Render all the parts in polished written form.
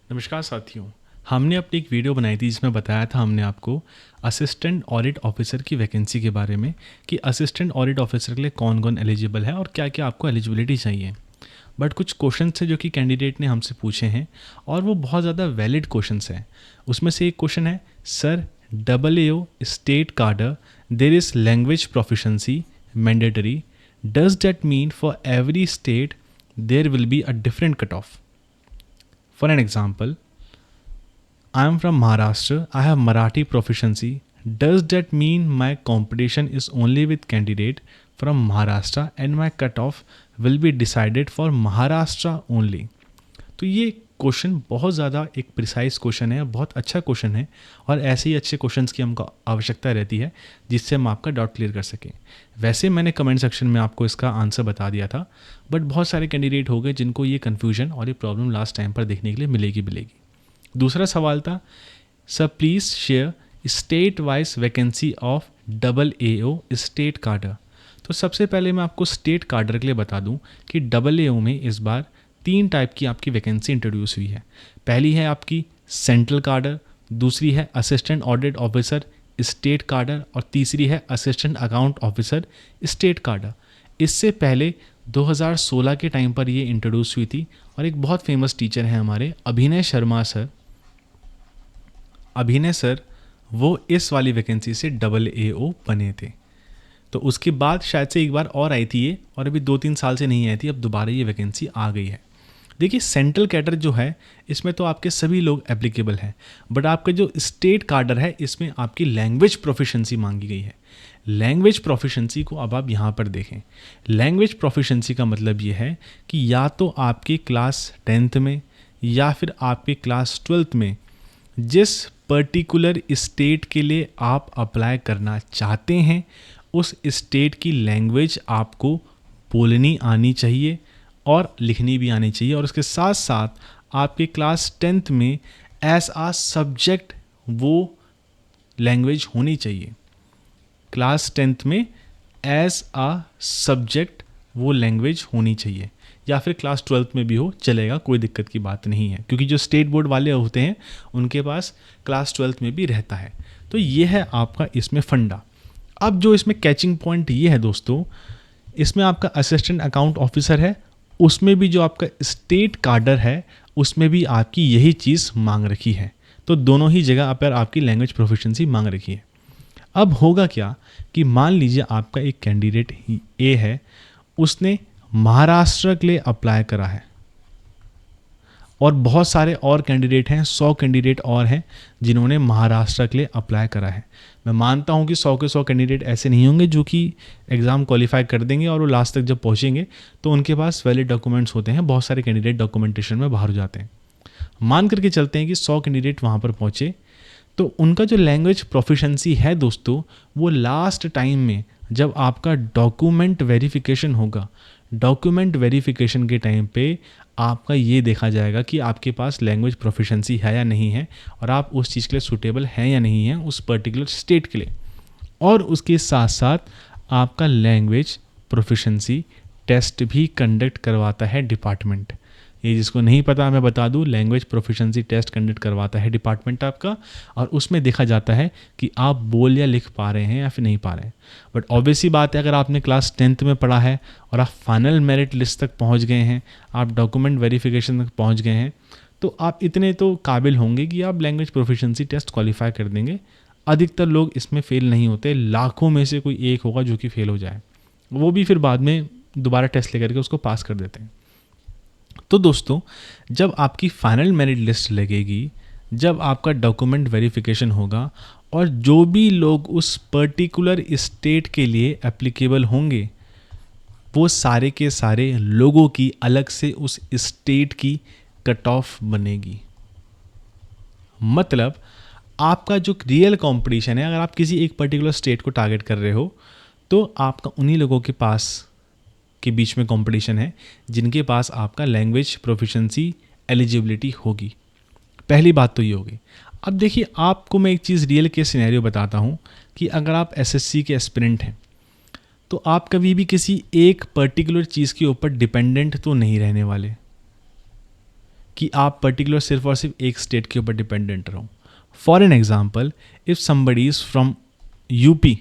नमस्कार साथियों। हमने अपनी एक वीडियो बनाई थी जिसमें बताया था हमने आपको असिस्टेंट ऑडिट ऑफिसर की वैकेंसी के बारे में कि असिस्टेंट ऑडिट ऑफिसर के लिए कौन कौन एलिजिबल है और क्या क्या आपको एलिजिबिलिटी चाहिए। बट कुछ क्वेश्चन थे जो कि कैंडिडेट ने हमसे पूछे हैं और वो बहुत ज़्यादा वैलिड क्वेश्चंस हैं। उसमें से एक क्वेश्चन है, सर AAO स्टेट कार्डर there is language proficiency mandatory, does that mean for every state there will be a different cut off? For an example, I am from Maharashtra. I have Marathi proficiency. Does that mean my competition is only with candidate from Maharashtra and my cutoff will be decided for Maharashtra only? तो ये question बहुत ज़्यादा एक precise question है, बहुत अच्छा question है और ऐसे ही अच्छे क्वेश्चंस की हमको आवश्यकता रहती है जिससे हम आपका डाउट क्लियर कर सकें। वैसे मैंने कमेंट सेक्शन में आपको इसका आंसर बता दिया था, बट बहुत सारे कैंडिडेट हो गए जिनको ये कन्फ्यूजन और ये प्रॉब्लम लास्ट टाइम पर देखने के लिए मिलेगी। दूसरा सवाल था, sir please share state wise vacancy of AAO state कार्डर। तो सबसे पहले मैं आपको स्टेट कार्डर के लिए बता दूं कि AAO में इस बार 3 टाइप की आपकी वैकेंसी इंट्रोड्यूस हुई है। पहली है आपकी सेंट्रल कार्डर, दूसरी है असिस्टेंट ऑडिट ऑफिसर स्टेट कार्डर और तीसरी है असिस्टेंट अकाउंट ऑफिसर स्टेट कार्डर। इससे पहले 2016 के टाइम पर ये इंट्रोड्यूस हुई थी और एक बहुत फेमस टीचर हैं हमारे अभिनय शर्मा सर, वो इस वाली वैकेंसी से AAO बने थे। तो उसके बाद शायद से एक बार और आई थी ये, और अभी 2-3 साल से नहीं आई थी, अब दोबारा ये वैकेंसी आ गई है। देखिए सेंट्रल कैडर जो है इसमें तो आपके सभी लोग एप्लीकेबल हैं, बट आपका जो स्टेट कार्डर है इसमें आपकी लैंग्वेज प्रोफिशेंसी मांगी गई है। लैंग्वेज प्रोफिशेंसी को अब आप यहाँ पर देखें। लैंग्वेज प्रोफिशेंसी का मतलब ये है कि या तो आपके क्लास 10th में या फिर आपके क्लास 12th में जिस पर्टिकुलर स्टेट के लिए आप अप्लाई करना चाहते हैं उस स्टेट की लैंग्वेज आपको बोलनी आनी चाहिए और लिखनी भी आनी चाहिए, और उसके साथ साथ आपके क्लास 10th में एज आ सब्जेक्ट वो लैंग्वेज होनी चाहिए। क्लास 10th में एज आ सब्जेक्ट वो लैंग्वेज होनी चाहिए, या फिर क्लास 12th में भी हो चलेगा, कोई दिक्कत की बात नहीं है, क्योंकि जो स्टेट बोर्ड वाले होते हैं उनके पास क्लास 12th में भी रहता है। तो ये है आपका इसमें फंडा। अब जो इसमें कैचिंग पॉइंट ये है दोस्तों, इसमें आपका असिस्टेंट अकाउंट ऑफिसर है, उसमें भी जो आपका स्टेट कार्डर है उसमें भी आपकी यही चीज़ मांग रखी है। तो दोनों ही जगह पर आपकी लैंग्वेज प्रोफिशिएंसी मांग रखी है। अब होगा क्या कि मान लीजिए आपका एक कैंडिडेट ए है, उसने महाराष्ट्र के लिए अप्लाई करा है और बहुत सारे और कैंडिडेट हैं, 100 कैंडिडेट और हैं जिन्होंने महाराष्ट्र के लिए अप्लाई करा है। मैं मानता हूं कि 100 के 100 कैंडिडेट ऐसे नहीं होंगे जो कि एग्ज़ाम क्वालिफाई कर देंगे और वो लास्ट तक जब पहुंचेंगे तो उनके पास वैलिड डॉक्यूमेंट्स होते हैं। बहुत सारे कैंडिडेट डॉक्यूमेंटेशन में बाहर हो जाते हैं। मान करके चलते हैं कि 100 कैंडिडेट वहाँ पर पहुँचे, तो उनका जो लैंग्वेज प्रोफिशेंसी है दोस्तों, वो लास्ट टाइम में जब आपका डॉक्यूमेंट वेरिफिकेशन होगा, डॉक्यूमेंट वेरिफिकेशन के टाइम पे आपका ये देखा जाएगा कि आपके पास लैंग्वेज प्रोफिशेंसी है या नहीं है और आप उस चीज़ के लिए सूटेबल हैं या नहीं हैं उस पर्टिकुलर स्टेट के लिए। और उसके साथ साथ आपका लैंग्वेज प्रोफिशेंसी टेस्ट भी कंडक्ट करवाता है डिपार्टमेंट। ये जिसको नहीं पता मैं बता दूं, लैंग्वेज प्रोफिशेंसी टेस्ट कंडक्ट करवाता है डिपार्टमेंट आपका, और उसमें देखा जाता है कि आप बोल या लिख पा रहे हैं या फिर नहीं पा रहे हैं। बट ऑब्वियसली बात है, अगर आपने क्लास 10th में पढ़ा है और आप फाइनल मेरिट लिस्ट तक पहुंच गए हैं, आप डॉक्यूमेंट वेरिफिकेशन तक पहुंच गए हैं, तो आप इतने तो काबिल होंगे कि आप लैंग्वेज प्रोफिशेंसी टेस्ट क्वालिफाई कर देंगे। अधिकतर लोग इसमें फ़ेल नहीं होते, लाखों में से कोई एक होगा जो कि फ़ेल हो जाए, वो भी फिर बाद में दोबारा टेस्ट लेकर के उसको पास कर देते हैं। तो दोस्तों, जब आपकी फाइनल मेरिट लिस्ट लगेगी, जब आपका डॉक्यूमेंट वेरिफिकेशन होगा और जो भी लोग उस पर्टिकुलर स्टेट के लिए एप्लीकेबल होंगे, वो सारे के सारे लोगों की अलग से उस स्टेट की कट ऑफ बनेगी। मतलब आपका जो रियल कंपटीशन है, अगर आप किसी एक पर्टिकुलर स्टेट को टारगेट कर रहे हो, तो आपका उन्हीं लोगों के पास के बीच में कंपटीशन है जिनके पास आपका लैंग्वेज प्रोफिशिएंसी एलिजिबिलिटी होगी। पहली बात तो ये होगी। अब देखिए, आपको मैं एक चीज़ रियल केस सिनेरियो बताता हूँ कि अगर आप एसएससी के एस्पिरेंट हैं तो आप कभी भी किसी एक पर्टिकुलर चीज़ के ऊपर डिपेंडेंट तो नहीं रहने वाले कि आप पर्टिकुलर सिर्फ और सिर्फ एक स्टेट के ऊपर डिपेंडेंट रहो। For an example, if somebody is from UP,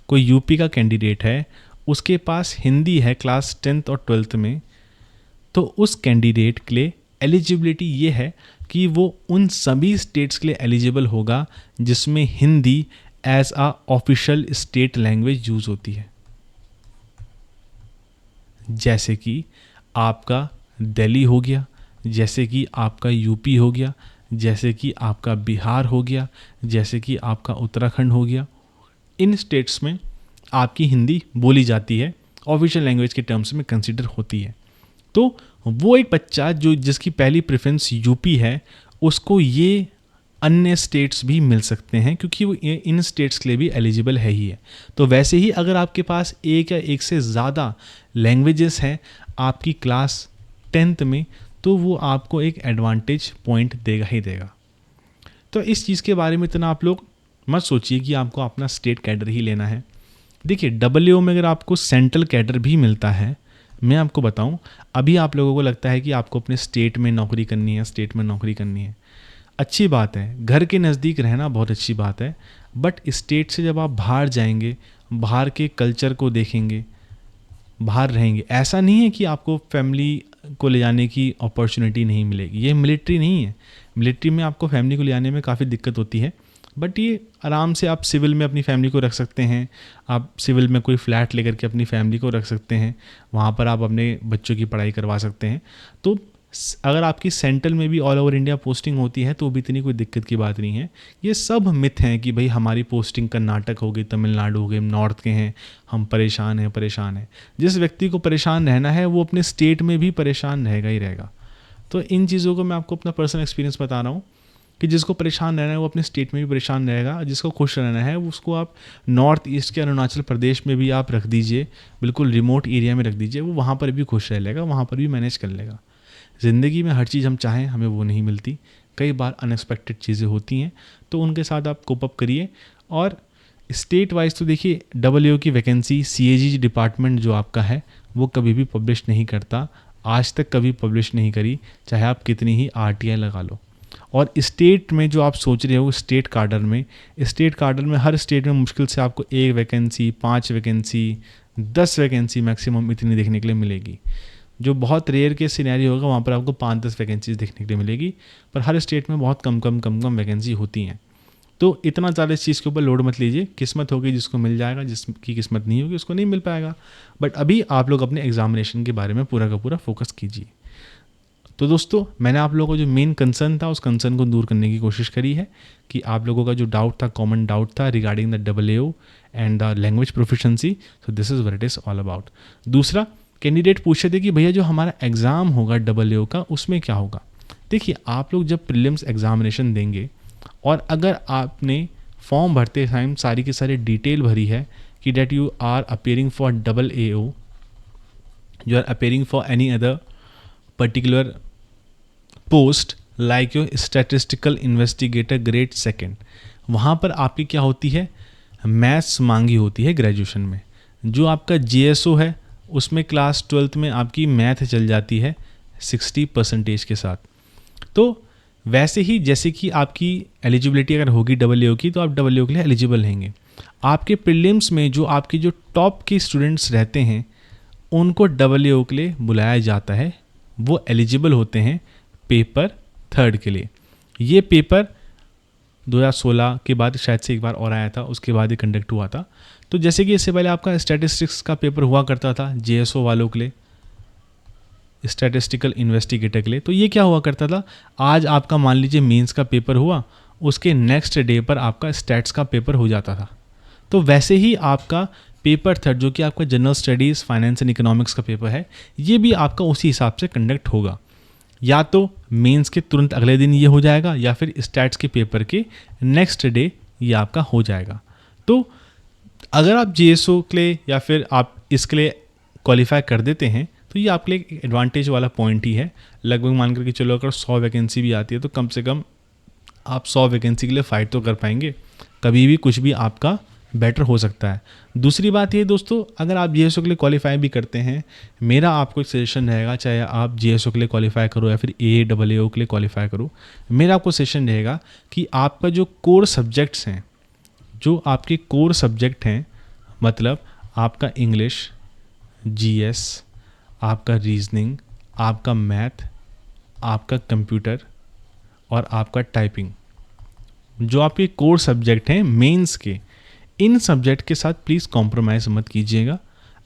कोई यूपी का कैंडिडेट है, उसके पास हिंदी है क्लास 10th और 12th में, तो उस कैंडिडेट के लिए एलिजिबिलिटी ये है कि वो उन सभी स्टेट्स के लिए एलिजिबल होगा जिसमें हिंदी एज आ ऑफिशियल स्टेट लैंग्वेज यूज़ होती है। जैसे कि आपका दिल्ली हो गया, जैसे कि आपका यूपी हो गया, जैसे कि आपका बिहार हो गया, जैसे कि आपका उत्तराखंड हो गया। इन स्टेट्स में आपकी हिंदी बोली जाती है, ऑफिशियल लैंग्वेज के टर्म्स में कंसिडर होती है। तो वो एक बच्चा जो जिसकी पहली प्रेफरेंस यूपी है, उसको ये अन्य स्टेट्स भी मिल सकते हैं क्योंकि वो इन स्टेट्स के लिए भी एलिजिबल है ही है। तो वैसे ही अगर आपके पास एक या एक से ज़्यादा लैंग्वेजेस हैं आपकी क्लास 10th में, तो वो आपको एक एडवांटेज पॉइंट देगा ही देगा। तो इस चीज़ के बारे में इतना आप लोग मत सोचिए कि आपको अपना स्टेट कैडर ही लेना है। देखिए WO में अगर आपको सेंट्रल कैडर भी मिलता है, मैं आपको बताऊं, अभी आप लोगों को लगता है कि आपको अपने स्टेट में नौकरी करनी है, स्टेट में नौकरी करनी है। अच्छी बात है, घर के नज़दीक रहना बहुत अच्छी बात है, बट स्टेट से जब आप बाहर जाएंगे, बाहर के कल्चर को देखेंगे, बाहर रहेंगे, ऐसा नहीं है कि आपको फैमिली को ले जाने की अपॉर्चुनिटी नहीं मिलेगी। ये मिलिट्री नहीं है, मिलिट्री में आपको फैमिली को ले जाने में काफ़ी दिक्कत होती है, बट ये आराम से आप सिविल में अपनी फैमिली को रख सकते हैं। आप सिविल में कोई फ्लैट लेकर के अपनी फैमिली को रख सकते हैं, वहाँ पर आप अपने बच्चों की पढ़ाई करवा सकते हैं। तो अगर आपकी सेंट्रल में भी ऑल ओवर इंडिया पोस्टिंग होती है तो भी इतनी कोई दिक्कत की बात नहीं है। ये सब मिथ हैं कि भाई हमारी पोस्टिंग कर्नाटक हो गई, तमिलनाडु हो गई, नॉर्थ के हैं, हम परेशान हैं। जिस व्यक्ति को परेशान रहना है वो अपने स्टेट में भी परेशान रहेगा ही रहेगा। तो इन चीज़ों को मैं आपको अपना पर्सनल एक्सपीरियंस बता रहा हूँ कि जिसको परेशान रहना है वो अपने स्टेट में भी परेशान रहेगा, जिसको खुश रहना है उसको आप नॉर्थ ईस्ट के अरुणाचल प्रदेश में भी आप रख दीजिए, बिल्कुल रिमोट एरिया में रख दीजिए, वो वहाँ पर भी खुश रह लेगा, वहाँ पर भी मैनेज कर लेगा। ज़िंदगी में हर चीज़ हम चाहें हमें वो नहीं मिलती, कई बार अनएक्सपेक्टेड चीज़ें होती हैं, तो उनके साथ आप कोप अप करिए। और स्टेट वाइज तो देखिए WO की वैकेंसी CAG डिपार्टमेंट जो आपका है वो कभी भी पब्लिश नहीं करता, आज तक कभी पब्लिश नहीं करी, चाहे आप कितनी ही RTI लगा लो। और स्टेट में जो आप सोच रहे हो स्टेट कार्डर में हर स्टेट में मुश्किल से आपको 1 वैकेंसी, 5 वैकेंसी, 10 वैकेंसी मैक्सिमम इतनी देखने के लिए मिलेगी। जो बहुत रेयर के सिनेरियो होगा वहाँ पर आपको 5-10 वैकेंसीज देखने के लिए मिलेगी, पर हर स्टेट में बहुत कम वैकेंसी होती हैं। तो इतना ज़्यादा इस चीज़ के ऊपर लोड मत लीजिए, किस्मत होगी जिसको मिल जाएगा, जिसकी किस्मत नहीं होगी उसको नहीं मिल पाएगा। बट अभी आप लोग अपने एग्जामिनेशन के बारे में पूरा का पूरा फोकस कीजिए। तो दोस्तों, मैंने आप लोगों को जो मेन कंसर्न था उस कंसर्न को दूर करने की कोशिश करी है कि आप लोगों का जो डाउट था, कॉमन डाउट था regarding the WO and the language proficiency, so this is what it is all about. दूसरा, कैंडिडेट पूछे थे कि भैया जो हमारा एग्ज़ाम होगा WO का उसमें क्या होगा। देखिए, आप लोग जब प्रीलिम्स एग्जामिनेशन देंगे और अगर आपने फॉर्म भरते टाइम सारी की सारी डिटेल भरी है कि that you are appearing for AO, you are appearing for any other particular post like your statistical investigator grade 2, वहाँ पर आपकी क्या होती है, मैथ्स मांगी होती है ग्रेजुएशन में। जो आपका GSO है उसमें क्लास 12th में आपकी मैथ चल जाती है 60% के साथ। तो वैसे ही जैसे कि आपकी एलिजिबिलिटी अगर होगी WO की तो आप WO के लिए एलिजिबल रहेंगे। आपके प्रीलिम्स में जो आपके जो टॉप के स्टूडेंट्स रहते हैं उनको WO के लिए बुलाया जाता है, वो एलिजिबल होते हैं पेपर 3 के लिए। ये पेपर 2016 के बाद शायद से एक बार और आया था, उसके बाद ये कंडक्ट हुआ था। तो जैसे कि इससे पहले आपका स्टैटिस्टिक्स का पेपर हुआ करता था GSO वालों के लिए, स्टैटिस्टिकल इन्वेस्टिगेटर के लिए, तो ये क्या हुआ करता था, आज आपका मान लीजिए मेंस का पेपर हुआ, उसके नेक्स्ट डे पर आपका स्टैट्स का पेपर हो जाता था। तो वैसे ही आपका पेपर 3 जो कि आपका general studies, finance and economics का पेपर है, ये भी आपका उसी हिसाब से कंडक्ट होगा। या तो मेंस के तुरंत अगले दिन ये हो जाएगा या फिर स्टैट्स के पेपर के नेक्स्ट डे ये आपका हो जाएगा। तो अगर आप GSO के लिए या फिर आप इसके लिए क्वालिफाई कर देते हैं तो ये आपके लिए एक एडवांटेज वाला पॉइंट ही है। लगभग मान करके चलो अगर 100 वैकेंसी भी आती है तो कम से कम आप 100 वैकेंसी के लिए फ़ाइट तो कर पाएंगे, कभी भी कुछ भी आपका बेटर हो सकता है। दूसरी बात ये दोस्तों, अगर आप जीएसओ के लिए क्वालिफाई भी करते हैं, मेरा आपको एक सजेशन रहेगा, चाहे आप जीएसओ के लिए क्वालिफाई करो या फिर एएओ के लिए क्वालिफाई करो, मेरा आपको सजेशन रहेगा कि आपका जो कोर सब्जेक्ट्स हैं, जो आपके कोर सब्जेक्ट हैं, मतलब आपका इंग्लिश, जीएस, आपका रीजनिंग, आपका मैथ, आपका कंप्यूटर और आपका टाइपिंग, जो आपके कोर सब्जेक्ट हैं मेंस के, इन सब्जेक्ट के साथ प्लीज़ कॉम्प्रोमाइज़ मत कीजिएगा।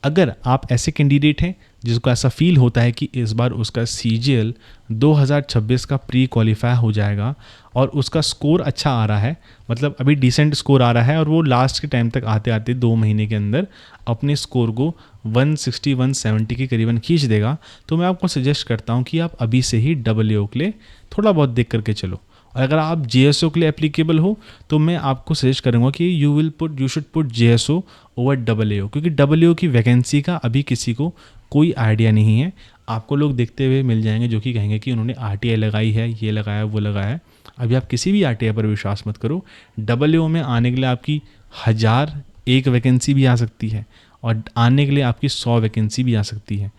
अगर आप ऐसे कैंडिडेट हैं जिसको ऐसा फील होता है कि इस बार उसका सीजीएल 2026 का प्री क्वालिफाई हो जाएगा और उसका स्कोर अच्छा आ रहा है, मतलब अभी डिसेंट स्कोर आ रहा है और वो लास्ट के टाइम तक आते आते 2 महीने के अंदर अपने स्कोर को 160-170 के करीबन खींच देगा, तो मैं आपको सजेस्ट करता हूँ कि आप अभी से ही एओ के लिए थोड़ा बहुत देख करके चलो। और अगर आप जेएसओ के लिए एप्लीकेबल हो तो मैं आपको सजेस्ट करूँगा कि you should put JSO over AO, क्योंकि एओ की वैकेंसी का अभी किसी को कोई आइडिया नहीं है। आपको लोग देखते हुए मिल जाएंगे जो कि कहेंगे कि उन्होंने आरटीआई लगाई है, ये लगाया वो लगाया है। अभी आप किसी भी आरटीआई पर विश्वास मत करो। एओ में आने के लिए आपकी 1001 वैकेंसी भी आ सकती है और आने के लिए आपकी 100 वैकेंसी भी आ सकती है,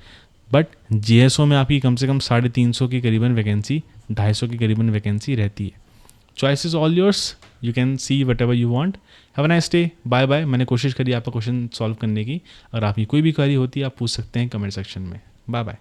बट जेएसओ में आपकी कम से कम 350 की करीबन वैकेंसी, 250 की करीबन वैकेंसी रहती है। Choice is all yours, you can see whatever you want. Have a nice day, bye bye. मैंने कोशिश करी आपका क्वेश्चन सॉल्व करने की। अगर आपकी कोई भी क्वेरी होती है आप पूछ सकते हैं कमेंट सेक्शन में। Bye bye.